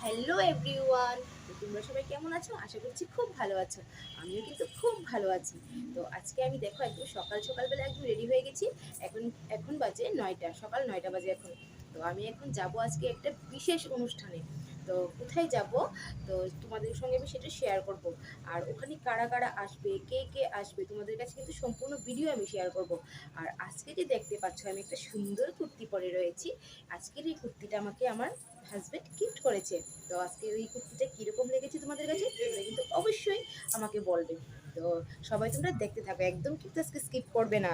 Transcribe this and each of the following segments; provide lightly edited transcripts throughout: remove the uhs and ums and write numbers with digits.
Hello everyone. তো তোমরা সবাই কেমন আছো? আশা করছি খুব ভালো আছো। আমিও কিন্তু খুব ভালো আছি। তো আজকে আমি দেখো একদম সকালবেলা একদম রেডি হয়ে গেছি। এখন এখন বাজে 9টা, সকাল 9টা বাজে এখন। তো আমি এখন যাব আজকে একটা বিশেষ অনুষ্ঠানে। তো কোথায় যাব? তো তোমাদের সঙ্গে আমি সেটা শেয়ার করব। আর ওখানে কারা কারা আসবে, কে কে আসবে, তোমাদের কাছে কিন্তু সম্পূর্ণ ভিডিও আমি শেয়ার করব। আর আজকে যে দেখতে পাচ্ছ আমি একটা সুন্দর কুর্তি পরে রয়েছি। আজকের এই কুর্তিটা আমাকে আমার হাজব্যান্ড গিফট করেছে। তো আজকে ওই কুর্তিটা কীরকম লেগেছে তোমাদের কাছে তোমরা কিন্তু অবশ্যই আমাকে বলবে। তো সবাই তোমরা দেখতে থাকো, একদম কিন্তু আজকে স্কিপ করবে না।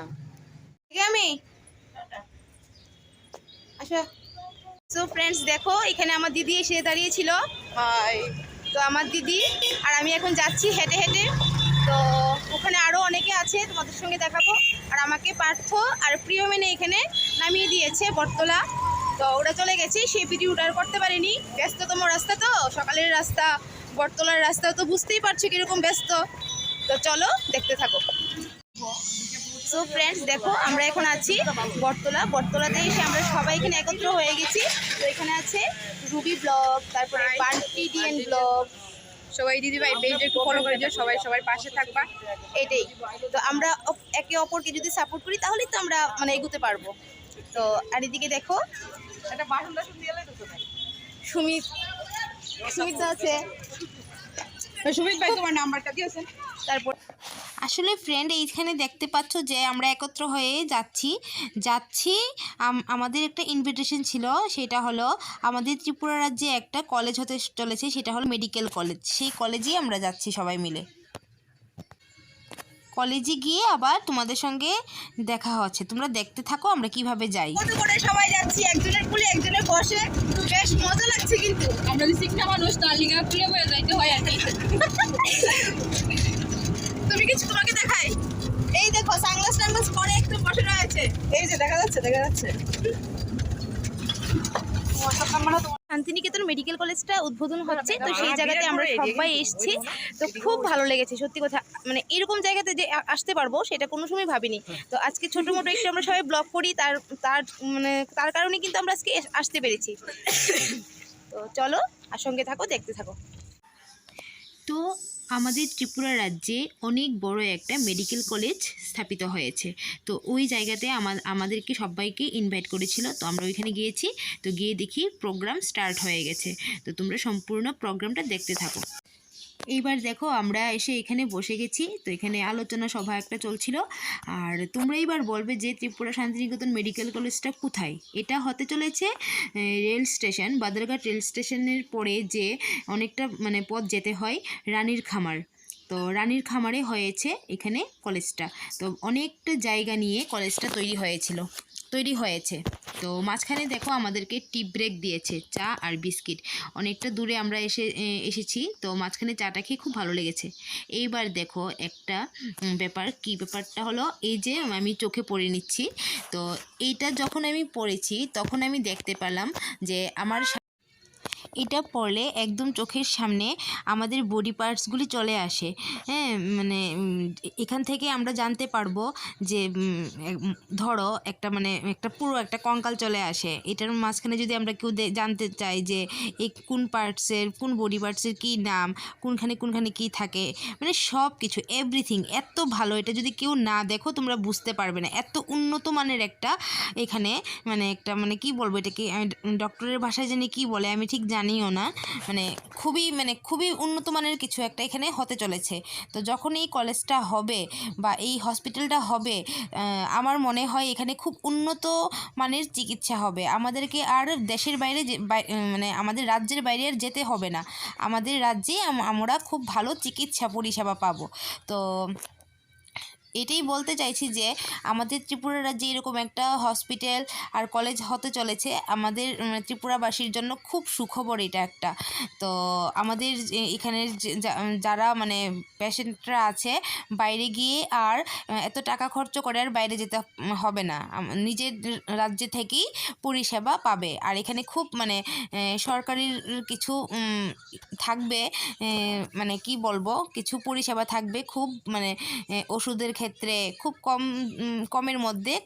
আমি আচ্ছা, সো ফ্রেন্ডস দেখো এখানে আমার দিদি এসে দাঁড়িয়েছিল। তো আমার দিদি আর আমি এখন যাচ্ছি হেঁটে হেঁটে। তো ওখানে আরও অনেকে আছে, তোমাদের সঙ্গে দেখাবো। আর আমাকে পার্থ আর প্রিয় মেনে এখানে নামিয়ে দিয়েছে বটতলা। তো ওরা চলে গেছে, সেই ভিডিওটা আর করতে পারিনি, ব্যস্ততম রাস্তা তো, সকালের রাস্তা, বটতলার রাস্তা, তো বুঝতেই পারছো কীরকম ব্যস্ত। তো চলো দেখতে থাকো। সো ফ্রেন্ডস দেখো আমরা এখন আছি বটতলাতে এসে আমরা সবাই এখানে একত্র হয়ে গেছি। তো এখানে আছে রুবি ব্লগ, তারপরে পার্টিডিয়ান ব্লগ। সবাই দিদিভাই পেজটা একটু ফলো করে দিও, সবাই সবার পাশে থাকবা। এটাই তো, আমরা একে অপরকে যদি সাপোর্ট করি তাহলেই তো আমরা মানে এগোতে পারবো। তো আর এদিকে দেখো একটা বাসন টাসন দিয়ে এলাই তো সুমিত দা আছে। সুমিত ভাই তোমার নাম্বারটা দিয়েছেন। তারপর আসলে ফ্রেন্ড এইখানে দেখতে পাচ্ছ যে আমরা একত্র হয়ে যাচ্ছি আমাদের একটা ইনভিটেশন ছিল, সেটা হলো আমাদের ত্রিপুরা রাজ্যে একটা কলেজ হতে চলেছে, সেটা হলো মেডিকেল কলেজ। সেই কলেজেই আমরা যাচ্ছি সবাই মিলে। কলেজে গিয়ে আবার তোমাদের সঙ্গে দেখা হচ্ছে, তোমরা দেখতে থাকো আমরা কিভাবে যাই। কত করে সবাই যাচ্ছি, একজনের কুলে একজনের বসে, বেশ মজা লাগছে। কিন্তু আমরা যে শিক্ষা মানুষ, তার লিগা কুলে বয়ে যাইতে হয় আর কি। তুমি কিছু তোমাকে দেখাই, এই দেখো সানগ্লাস পরে একটু বসে রয়েছে, এই যে দেখা যাচ্ছে শান্তিনিকেতন মেডিকেল কলেজটা উদ্বোধন হচ্ছে, তো সেই জায়গাতে আমরা সবাই এসেছি। তো খুব ভালো লেগেছে সত্যি কথা, মানে এরকম জায়গাতে যে আসতে পারবো সেটা কোনো সময় ভাবিনি। তো আজকে ছোটো মোটো একটু আমরা সবাই ব্লগ করি, তার কারণে কিন্তু আমরা আজকে আসতে পেরেছি। তো চলো আর সঙ্গে থাকো, দেখতে থাকো। তো আমাদের ত্রিপুরা রাজ্যে অনেক বড় একটা মেডিকেল কলেজ স্থাপিত হয়েছে। তো ওই জায়গাতে আমাদেরকে সবাইকে ইনভাইট করেছিল, তো আমরা ওইখানে গিয়েছি। তো গিয়ে দেখি প্রোগ্রাম স্টার্ট হয়ে গেছে। তো তোমরা সম্পূর্ণ প্রোগ্রামটা দেখতে থাকো। এইবার দেখো আমরা এসে এখানে বসে গেছি। তো এখানে আলোচনা সভা একটা চলছিল। আর তোমরা এবার বলবে যে ত্রিপুরা শান্তিনিকেতন মেডিকেল কলেজটা কোথায়? এটা হতে চলেছে রেল স্টেশন, বাদারঘাট রেল স্টেশনের পরে যে অনেকটা মানে পথ যেতে হয়, রানীর খামার। তো রানীর খামারে হয়েছে এখানে কলেজটা। তো অনেকটা জায়গা নিয়ে কলেজটা তৈরি হয়েছে। তো মাঝখানে দেখো আমাদেরকে টি ব্রেক দিয়েছে, চা আর বিস্কিট। অনেকটা দূরে আমরা এসেছি, তো মাঝখানে চাটা খেয়ে খুব ভালো লেগেছে। এইবার দেখো একটা ব্যাপারটা হলো এই যে আমি চোখে পড়ে নিচ্ছি। তো এইটা যখন আমি পড়েছি তখন আমি দেখতে পেলাম যে এটা পড়লে একদম চোখের সামনে আমাদের বডি পার্টসগুলি চলে আসে। হ্যাঁ, মানে এখান থেকে আমরা জানতে পারবো যে ধরো একটা পুরো একটা কঙ্কাল চলে আসে। এটার মাঝখানে যদি আমরা কেউ জানতে চাই যে এই কোন বডি পার্টসের কী নাম, কোনখানে কী থাকে, মানে সব কিছু এভরিথিং এত ভালো। এটা যদি কেউ না দেখো তোমরা বুঝতে পারবে না, এত উন্নত মানের একটা এখানে মানে কি বলবো, এটাকে ডক্টরের ভাষায় জানি কি বলে আমি ঠিক জানিও না। খুবই উন্নত মানের কিছু একটা এখানে হতে চলেছে। তো যখন এই কলেজটা হবে বা এই হসপিটালটা হবে, আমার মনে হয় এখানে খুব উন্নত মানের চিকিৎসা হবে। আমাদেরকে আর দেশের বাইরে মানে আমাদের রাজ্যের বাইরে আর যেতে হবে না। আমাদের রাজ্যেই আমরা খুব ভালো চিকিৎসা পরিষেবা পাবো। তো এটাই বলতে চাইছি যে আমাদের ত্রিপুরা রাজ্যে এরকম একটা হসপিটাল আর কলেজ হতে চলেছে, আমাদের ত্রিপুরাবাসীর জন্য খুব সুখবর এটা একটা। তো আমাদের এখানের যারা মানে পেশেন্টরা আছে, বাইরে গিয়ে আর এত টাকা খরচ করে আর বাইরে যেতে হবে না, নিজের রাজ্যে থেকেই পরিষেবা পাবে। আর এখানে খুব মানে সরকারির কিছু থাকবে, মানে কি বলবো, কিছু পরিষেবা থাকবে খুব মানে ওষুধের ক্ষেত্রে খুব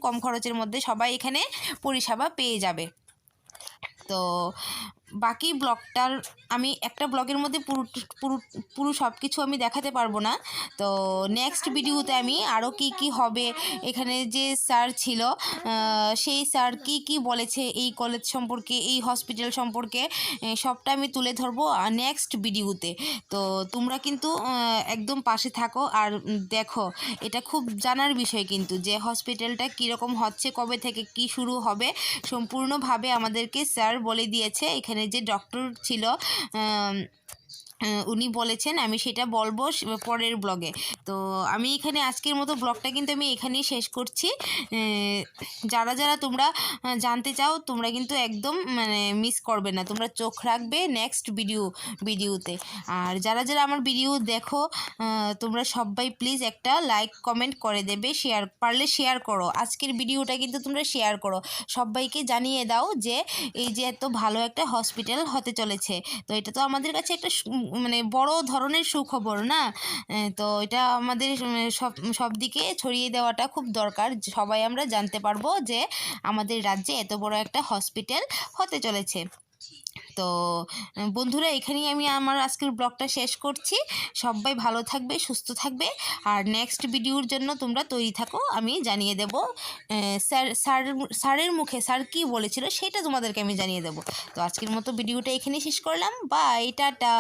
কম খরচের মধ্যে সবাই এখানে পরিষেবা পেয়ে যাবে। তো বাকি ব্লগটার আমি একটা ব্লগের মধ্যে পুরো পুরো সব কিছু আমি দেখাতে পারবো না। তো নেক্সট ভিডিওতে আমি আরও কি হবে, এখানে যে স্যার ছিল সেই স্যার কি বলেছে এই কলেজ সম্পর্কে, এই হসপিটাল সম্পর্কে, সবটা আমি তুলে ধরবো নেক্সট ভিডিওতে। তো তোমরা কিন্তু একদম পাশে থাকো আর দেখো, এটা খুব জানার বিষয় কিন্তু যে হসপিটালটা কীরকম হচ্ছে, কবে থেকে কি শুরু হবে সম্পূর্ণভাবে আমাদেরকে স্যার বলে দিয়েছে। এখানে যে ডক্টর ছিল উনি বলেছেন, আমি সেটা বলবো পরের ব্লগে। তো আমি এখানে আজকের মতো ব্লগটা কিন্তু আমি এখানেই শেষ করছি। যারা তোমরা জানতে চাও তোমরা কিন্তু একদম মানে মিস করবে না, তোমরা চোখ রাখবে নেক্সট ভিডিওতে। আর যারা আমার ভিডিও দেখো তোমরা সবাই প্লিজ একটা লাইক কমেন্ট করে দেবে, পারলে শেয়ার করো। আজকের ভিডিওটা কিন্তু তোমরা শেয়ার করো, সবাইকে জানিয়ে দাও যে এই যে এত ভালো একটা হসপিটাল হতে চলেছে। তো এটা তো আমাদের কাছে একটা মানে বড় ধরনের সুখবর না? তো এটা আমাদের সব দিকে ছড়িয়ে দেওয়াটা খুব দরকার, সবাই আমরা জানতে পারবো যে আমাদের রাজ্যে এত বড় একটা হসপিটাল হতে চলেছে। তো বন্ধুরা, এখানেই আমি আমার আজকের ব্লগটা শেষ করছি। সবাই ভালো থাকবে, সুস্থ থাকবে, আর নেক্সট ভিডিওর জন্য তোমরা তৈরি থাকো, আমি জানিয়ে দেবো। স্যারের মুখে স্যার কী বলেছিল সেটা তোমাদেরকে আমি জানিয়ে দেবো। তো আজকের মতো ভিডিওটা এখানেই শেষ করলাম। Bye, tata.